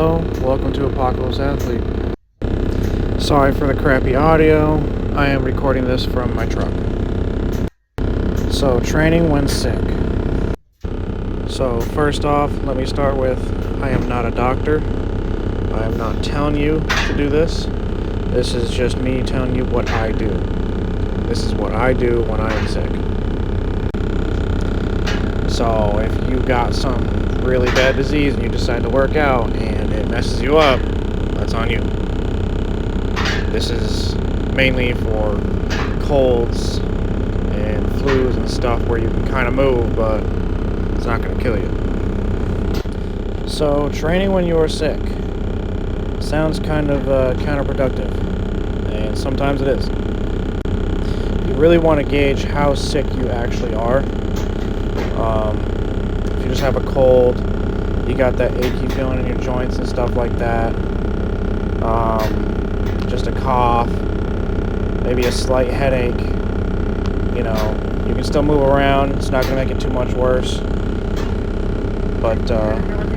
Hello, welcome to Apocalypse Athlete. Sorry for the crappy audio. I am recording this from my truck. So, training when sick. So, first off, let me start with, I am not a doctor. I am not telling you to do this. This is just me telling you what I do. This is what I do when I am sick. So, if you got some really bad disease and you decide to work out and it messes you up, that's on you. This is mainly for colds and flus and stuff where you can kind of move, but it's not going to kill you. So, training when you are sick sounds kind of counterproductive, and sometimes it is. You really want to gauge how sick you actually are. If you just have a cold, you got that achy feeling in your joints and stuff like that, just a cough, maybe a slight headache, you can still move around, it's not going to make it too much worse, but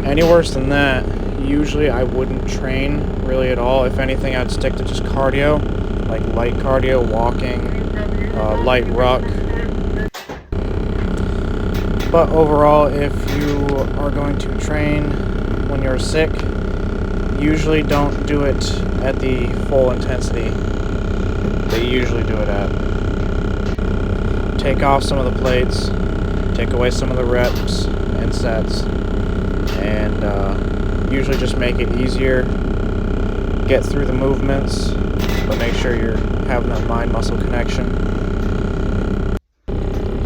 any worse than that, usually I wouldn't train really at all. If anything, I'd stick to just cardio, like light cardio, walking, light ruck. But overall, if you are going to train when you're sick, usually don't do it at the full intensity that you usually do it at. Take off some of the plates, take away some of the reps and sets, and usually just make it easier. Get through the movements, but make sure you're having that mind-muscle connection.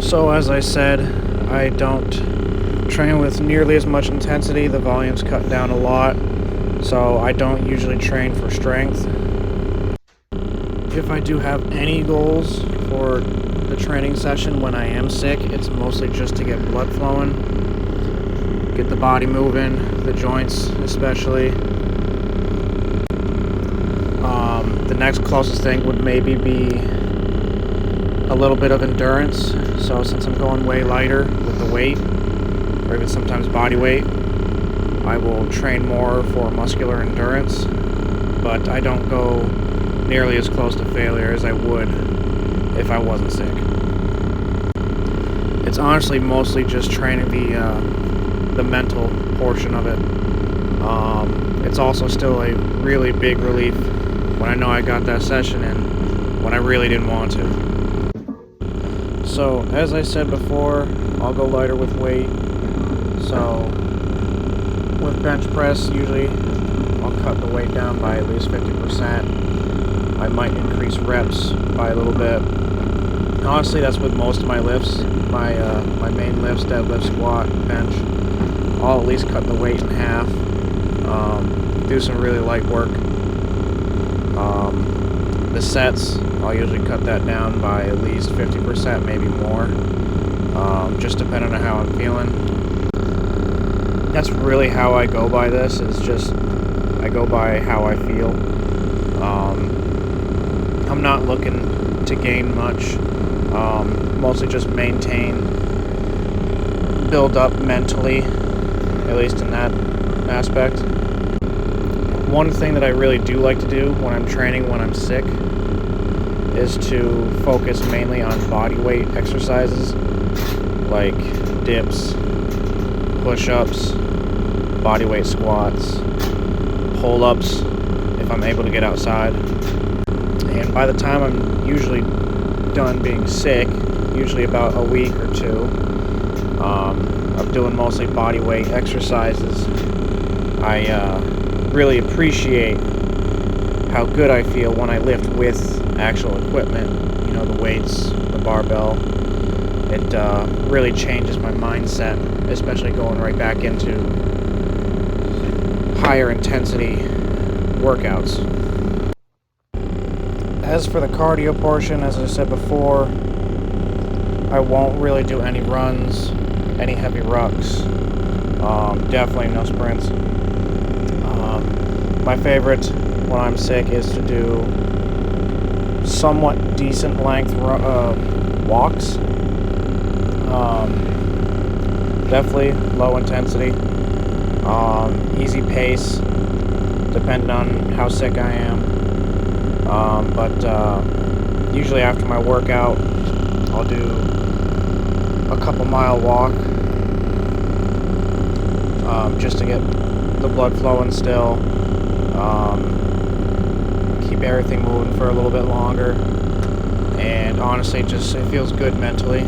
So as I said, I don't train with nearly as much intensity. The volume's cut down a lot, so I don't usually train for strength. If I do have any goals for the training session when I am sick, it's mostly just to get blood flowing, get the body moving, the joints especially. The next closest thing would maybe be a little bit of endurance. So since I'm going way lighter with the weight, or even sometimes body weight, I will train more for muscular endurance, but I don't go nearly as close to failure as I would if I wasn't sick. It's honestly mostly just training the mental portion of it. It's also still a really big relief when I know I got that session in when I really didn't want to. So, as I said before, I'll go lighter with weight. So, with bench press, usually I'll cut the weight down by at least 50%. I might increase reps by a little bit. Honestly, that's with most of my lifts. My main lifts, deadlift, squat, bench, I'll at least cut the weight in half. Do some really light work. The sets, I'll usually cut that down by at least 50%, maybe more, just depending on how I'm feeling. That's really how I go by this, is just, I go by how I feel. I'm not looking to gain much, mostly just maintain, build up mentally, at least in that aspect. One thing that I really do like to do when I'm training when I'm sick is to focus mainly on body weight exercises like dips, push-ups, body weight squats, pull-ups if I'm able to get outside. And by the time I'm usually done being sick, usually about a week or two, of doing mostly body weight exercises, I really appreciate how good I feel when I lift with actual equipment, the weights, the barbell. It really changes my mindset, especially going right back into higher intensity workouts. As for the cardio portion, as I said before, I won't really do any runs, any heavy rucks, definitely no sprints. My favorite when I'm sick is to do somewhat decent length walks. Definitely low intensity, easy pace, depending on how sick I am. But usually after my workout, I'll do a couple mile walk just to get the blood flowing still, keep everything moving for a little bit longer, and honestly just it feels good mentally.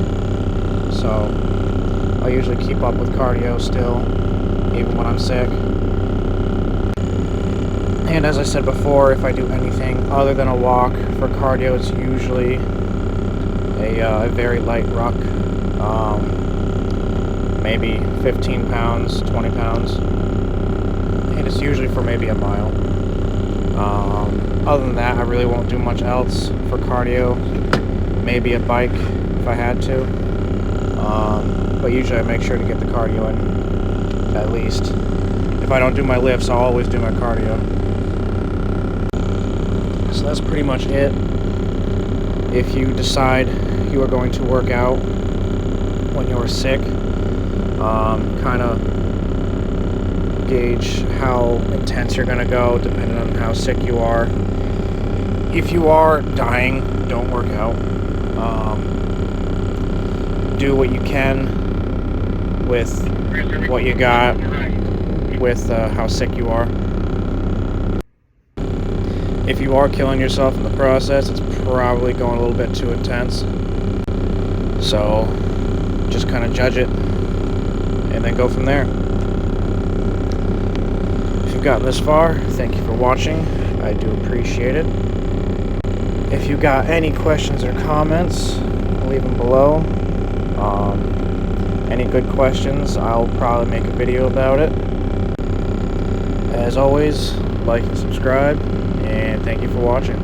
So I usually keep up with cardio still, even when I'm sick. And as I said before, if I do anything other than a walk for cardio, it's usually a very light ruck, maybe 15 pounds, 20 pounds, and it's usually for maybe a mile. Other than that, I really won't do much else for cardio. Maybe a bike if I had to, but usually I make sure to get the cardio in at least. If I don't do my lifts, I'll always do my cardio. So that's pretty much it. If you decide you are going to work out when you're sick, kind of gauge how intense you're going to go depending on how sick you are. If you are dying, don't work out. Do what you can with what you got, with how sick you are. If you are killing yourself in the process, it's probably going a little bit too intense. So just kind of judge it and then go from there. If you've gotten this far, thank you for watching. I do appreciate it. If you got any questions or comments, leave them below. Any good questions, I'll probably make a video about it. As always, like and subscribe, and thank you for watching.